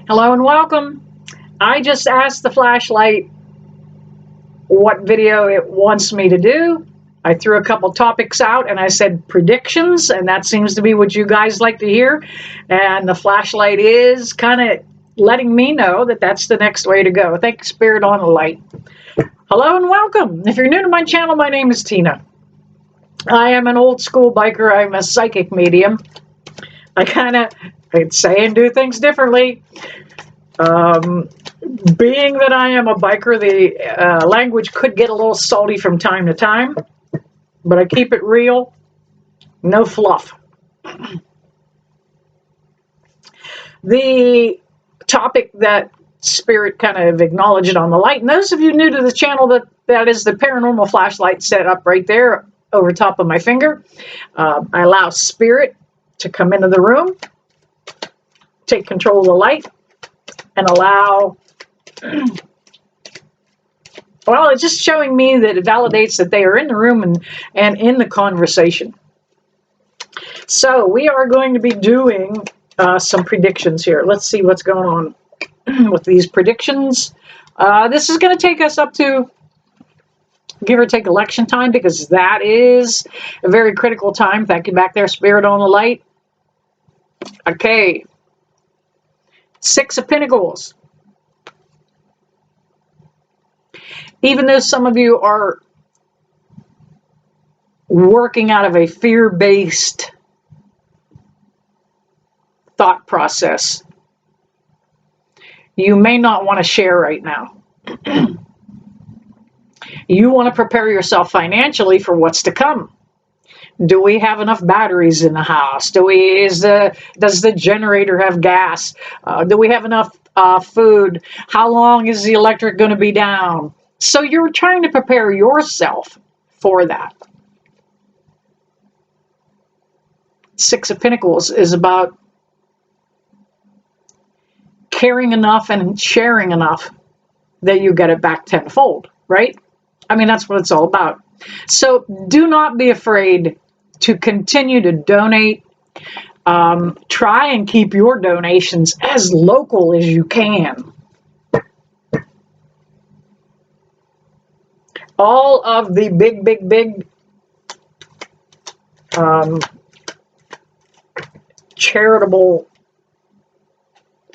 Hello and welcome. I just asked the flashlight what video it wants me to do. I threw a couple topics out and I said predictions, and that seems to be what you guys like to hear. And the flashlight is kind of letting me know that that's the next way to go. Thank you, Spirit on the Light. Hello and welcome. If you're new to my channel, my name is Tina. I am an old school biker. I'm a psychic medium. I'd say and do things differently. Being that I am a biker, the language could get a little salty from time to time, but I keep it real, no fluff. The topic that Spirit kind of acknowledged on the light, and those of you new to the channel, that is the paranormal flashlight set up right there over top of my finger. I allow Spirit to come into the room, take control of the light, and allow, well, it's just showing me that it validates that they are in the room and in the conversation. So we are going to be doing some predictions here. Let's see what's going on with these predictions. This is going to take us up to, give or take, election time, because that is a very critical time. Thank you back there, Spirit on the Light. Okay. 6 of Pentacles. Even though some of you are working out of a fear-based thought process, you may not want to share right now. You want to prepare yourself financially for what's to come. Do we have enough batteries in the house? Does the generator have gas? Do we have enough food? How long is the electric going to be down? So you're trying to prepare yourself for that. 6 of Pentacles is about caring enough and sharing enough that you get it back tenfold, right? I mean, that's what it's all about. So do not be afraid to continue to donate. Try and keep your donations as local as you can. All of the big charitable,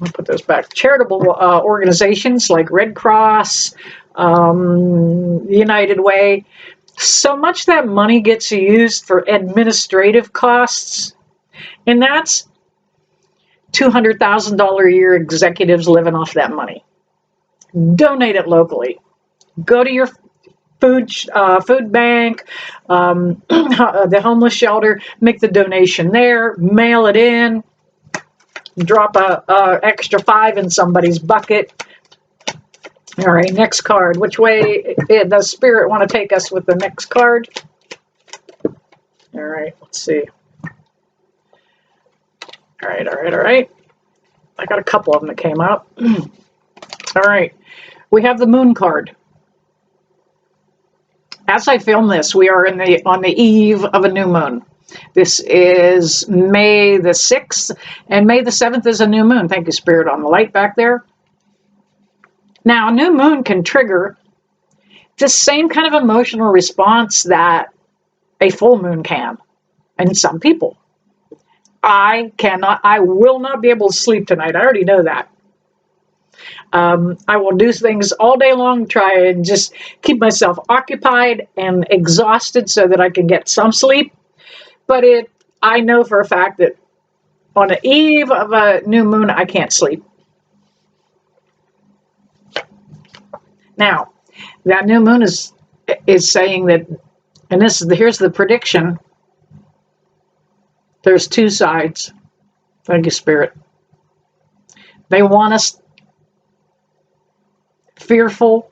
I'll put those back, charitable organizations like Red Cross, United Way, so much that money gets used for administrative costs, and that's $200,000 a year executives living off that money. Donate it locally. Go to your food bank, the homeless shelter, make the donation there, mail it in, drop a extra 5 in somebody's bucket. All right, next card. Which way does Spirit want to take us with the next card? All right, let's see. All right. I got a couple of them that came out. All right, we have the Moon card. As I film this, we are on the eve of a new moon. This is May the 6th, and May the 7th is a new moon. Thank you, Spirit on the Light back there. Now, a new moon can trigger the same kind of emotional response that a full moon can in some people. I will not be able to sleep tonight. I already know that. I will do things all day long, try and just keep myself occupied and exhausted so that I can get some sleep. But I know for a fact that on the eve of a new moon, I can't sleep. Now, that new moon is saying that, and here's the prediction. There's 2 sides. Thank you, Spirit. They want us fearful.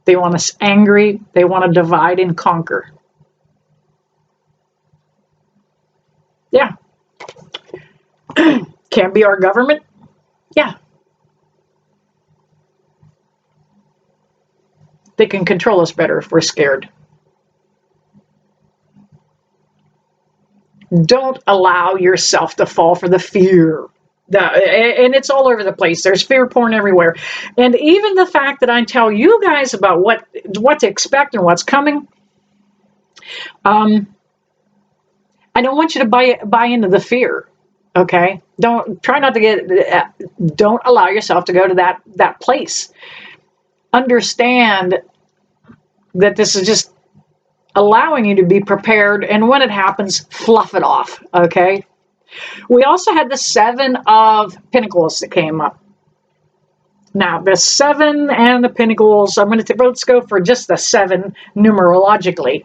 They want us angry. They want to divide and conquer. Yeah. Can be our government. Yeah. They can control us better if we're scared. Don't allow yourself to fall for the fear And it's all over the place. There's fear porn everywhere. And even the fact that I tell you guys about what to expect and what's coming, I don't want you to buy into the fear. Okay? Don't allow yourself to go to that place. Understand that this is just allowing you to be prepared, and when it happens, fluff it off. Okay? We also had the 7 of Pentacles that came up. Now, the 7 and the Pentacles, let's go for just the 7 numerologically.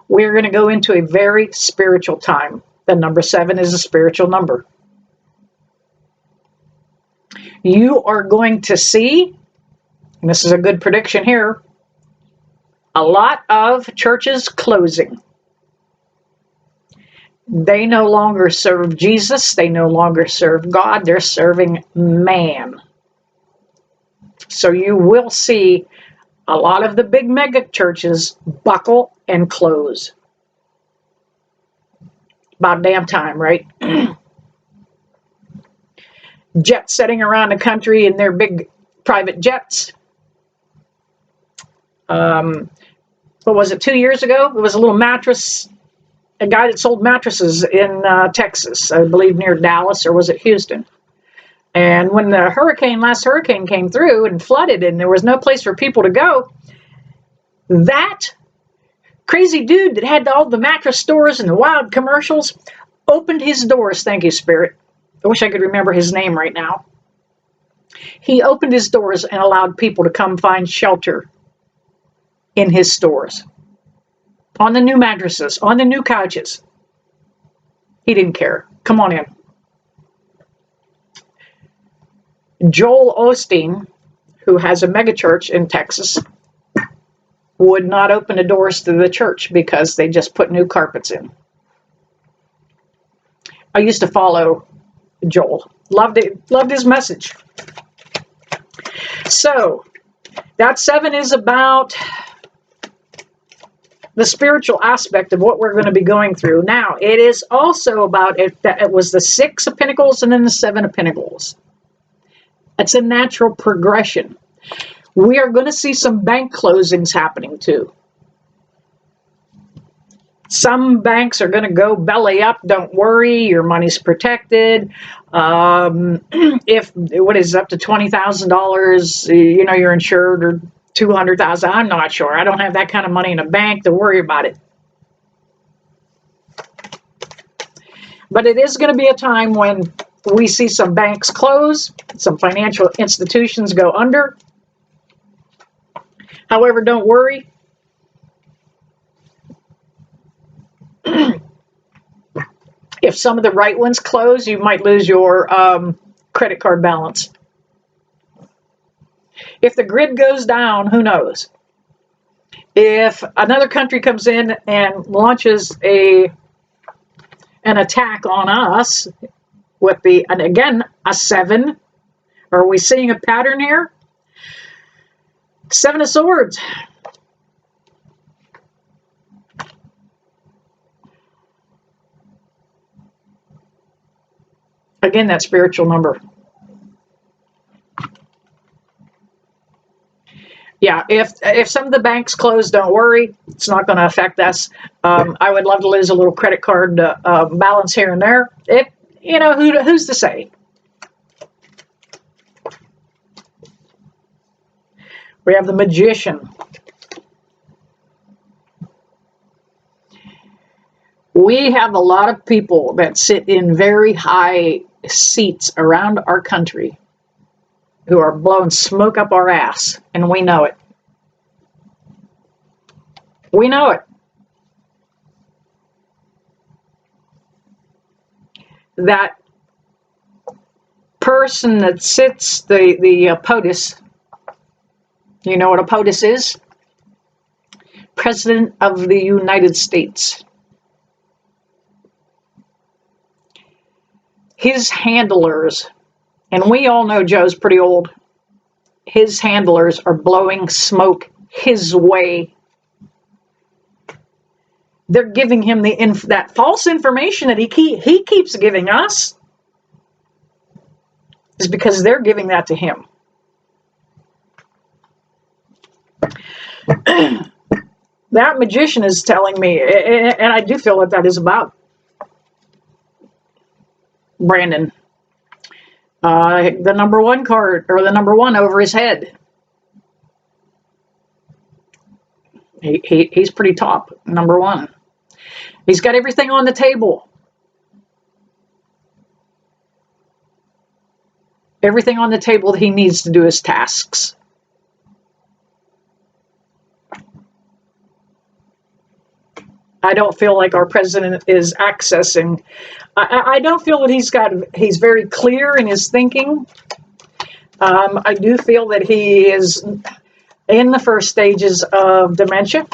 We're going to go into a very spiritual time. The number 7 is a spiritual number. You are going to see, and this is a good prediction here, a lot of churches closing. They no longer serve Jesus. They no longer serve God. They're serving man. So you will see a lot of the big mega churches buckle and close. About damn time, right? Jet setting around the country in their big private jets. What was it, 2 years ago? It was a little mattress, a guy that sold mattresses in Texas, I believe near Dallas, or was it Houston? And when the last hurricane came through and flooded and there was no place for people to go, that crazy dude that had all the mattress stores and the wild commercials opened his doors. Thank you, Spirit. I wish I could remember his name right now. He opened his doors and allowed people to come find shelter in his stores. On the new mattresses, on the new couches. He didn't care. Come on in. Joel Osteen, who has a megachurch in Texas, would not open the doors to the church because they just put new carpets in. I used to follow Joel. Loved his message. So, that 7 is about the spiritual aspect of what we're going to be going through. Now, it is also about it was the 6 of Pentacles and then the 7 of Pentacles. It's a natural progression. We are going to see some bank closings happening too. Some banks are going to go belly up. Don't worry, your money's protected. If what is up to $20,000, you're insured, or $200,000. I'm not sure. I don't have that kind of money in a bank to worry about it. But it is going to be a time when we see some banks close, some financial institutions go under. However, don't worry. If some of the right ones close, you might lose your credit card balance. If the grid goes down, who knows? If another country comes in and launches an attack on us with again, a 7, are we seeing a pattern here? 7 of Swords. Again, that spiritual number. Yeah, if some of the banks close, don't worry. It's not going to affect us. I would love to lose a little credit card balance here and there. Who's to say? We have the Magician. We have a lot of people that sit in very high seats around our country who are blowing smoke up our ass, and we know it. We know it. That person that sits, the POTUS, you know what a POTUS is? President of the United States. His handlers, and we all know Joe's pretty old, his handlers are blowing smoke his way. They're giving him that false information that he keeps giving us. is because they're giving that to him. That magician is telling me, and I do feel that that is about Brandon. The number one card, or the number one over his head. He's pretty top, number one. He's got everything on the table. Everything on the table that he needs to do his tasks. I don't feel like our president is accessing. I don't feel that he's very clear in his thinking. I do feel that he is in the first stages of dementia.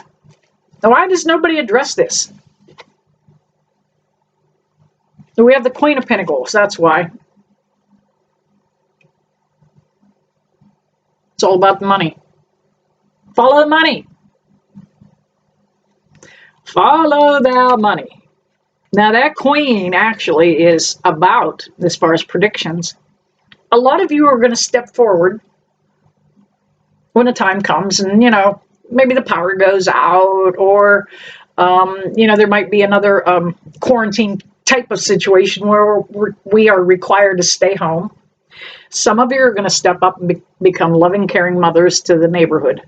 Now, why does nobody address this? We have the Queen of Pentacles, that's why. It's all about the money. Follow the money. Follow the money. Now that Queen actually is about, as far as predictions, a lot of you are going to step forward when the time comes, and, you know, maybe the power goes out, or, you know, there might be another quarantine type of situation where we are required to stay home. Some of you are going to step up and become loving, caring mothers to the neighborhood.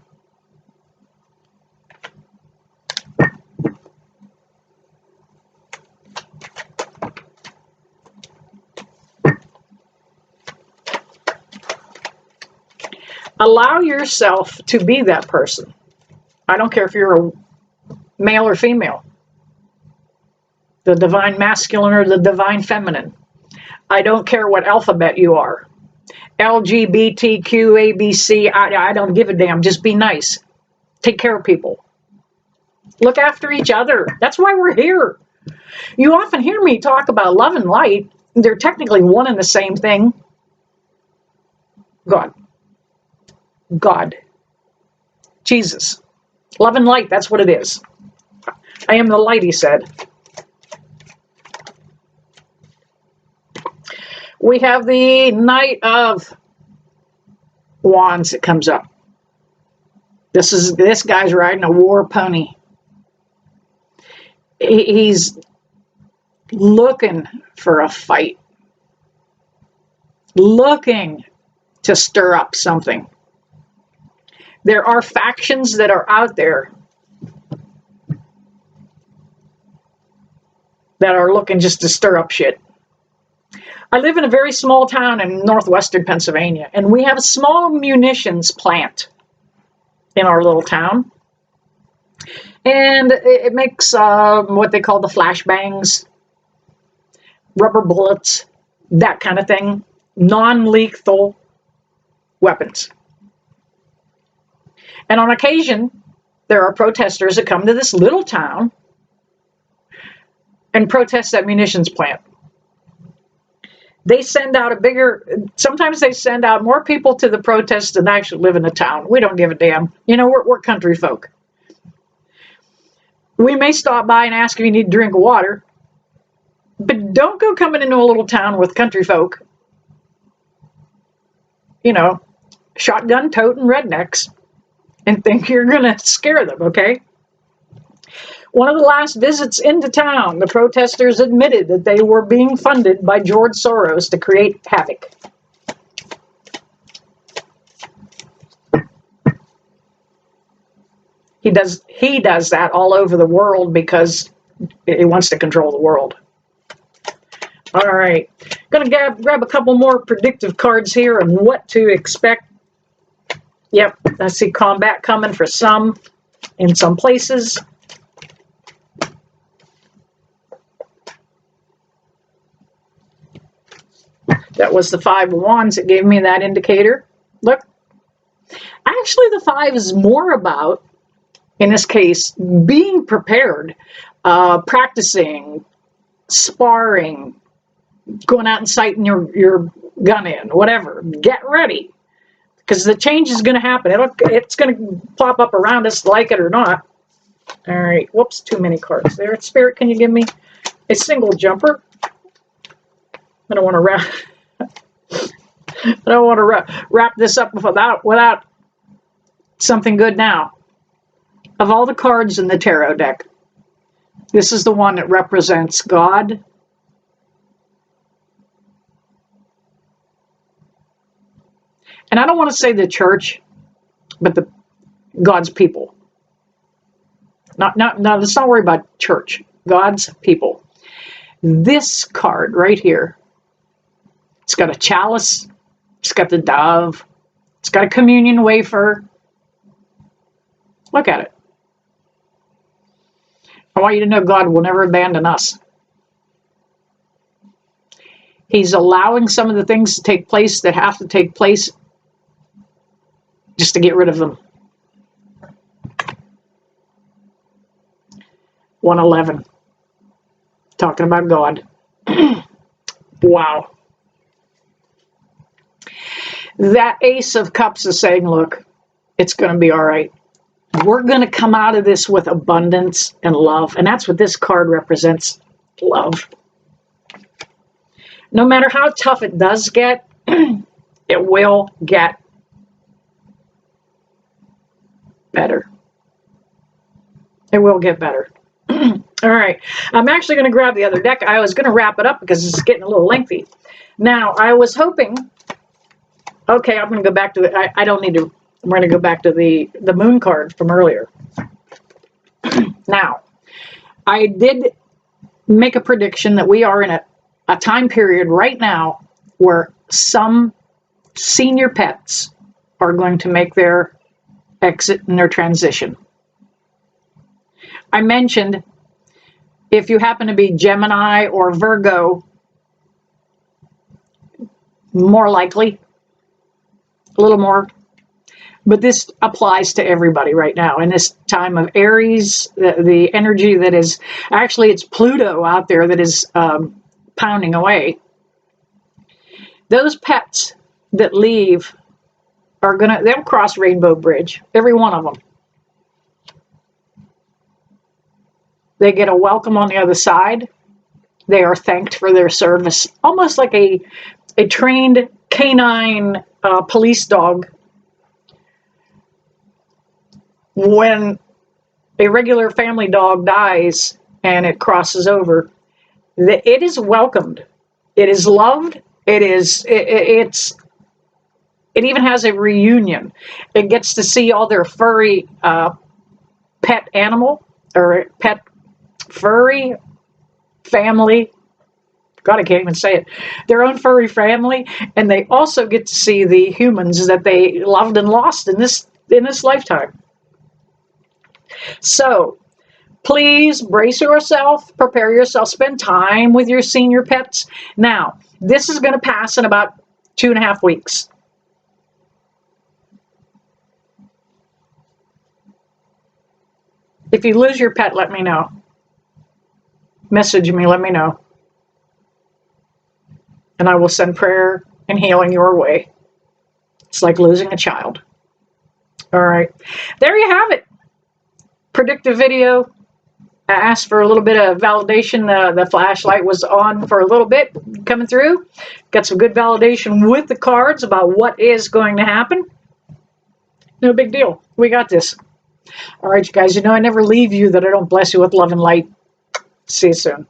Allow yourself to be that person. I don't care if you're a male or female, the divine masculine or the divine feminine. I don't care what alphabet you are. LGBTQ, ABC, I don't give a damn. Just be nice. Take care of people. Look after each other. That's why we're here. You often hear me talk about love and light. They're technically one and the same thing. God. Jesus. Love and light, that's what it is. I am the light, he said. We have the Knight of Wands that comes up. This guy's riding a war pony. He's looking for a fight. Looking to stir up something. There are factions that are out there that are looking just to stir up shit. I live in a very small town in northwestern Pennsylvania, and we have a small munitions plant in our little town. And it makes what they call the flashbangs, rubber bullets, that kind of thing, non-lethal weapons. And on occasion, there are protesters that come to this little town and protest that munitions plant. They send out sometimes they send out more people to the protest than actually live in the town. We don't give a damn. You know, we're country folk. We may stop by and ask if you need a drink of water, but don't go coming into a little town with country folk, you know, shotgun toting rednecks, and think you're going to scare them, okay? One of the last visits into town, the protesters admitted that they were being funded by George Soros to create havoc. He does that all over the world because he wants to control the world. All right, gonna grab a couple more predictive cards here and what to expect. Yep, I see combat coming for some in some places. That was the Five of Wands that gave me that indicator. Look, actually the Five is more about, in this case, being prepared, practicing, sparring, going out and sighting your gun in, whatever. Get ready, because the change is going to happen. It's going to pop up around us, like it or not. All right, whoops, too many cards there. Spirit, can you give me a single jumper? I don't want to wrap. I don't want to wrap this up without something good now. Of all the cards in the tarot deck, this is the one that represents God, and I don't want to say the church, but God's people. Let's not worry about church. God's people. This card right here, it's got a chalice, it's got the dove, it's got a communion wafer. Look at it. I want you to know God will never abandon us. He's allowing some of the things to take place that have to take place just to get rid of them. 111. Talking about God. Wow. That Ace of Cups is saying, look, it's going to be all right. We're going to come out of this with abundance and love. And that's what this card represents. Love. No matter how tough it does get, it will get better. It will get better. All right. I'm actually going to grab the other deck. I was going to wrap it up because it's getting a little lengthy. Now, I was hoping... Okay, I'm going to go back to the... I don't need to... I'm going to go back to the moon card from earlier. Now, I did make a prediction that we are in a time period right now where some senior pets are going to make their exit and their transition. I mentioned if you happen to be Gemini or Virgo, more likely, a little more. But this applies to everybody right now. In this time of Aries, the energy that is, actually it's Pluto out there that is pounding away. Those pets that leave are they'll cross Rainbow Bridge, every one of them. They get a welcome on the other side. They are thanked for their service, almost like a trained canine police dog. When a regular family dog dies and it crosses over, it is welcomed. It is loved. It even has a reunion. It gets to see all their furry pet animal or pet furry family. God, I can't even say it. Their own furry family, and they also get to see the humans that they loved and lost in this lifetime. So, please brace yourself, prepare yourself, spend time with your senior pets. Now, this is going to pass in about 2.5 weeks. If you lose your pet, let me know. Message me, let me know. And I will send prayer and healing your way. It's like losing a child. All right. There you have it. Predictive video. I asked for a little bit of validation. The flashlight was on for a little bit, coming through. Got some good validation with the cards about what is going to happen. No big deal. We got this. All right, you guys. You know I never leave you that I don't bless you with love and light. See you soon.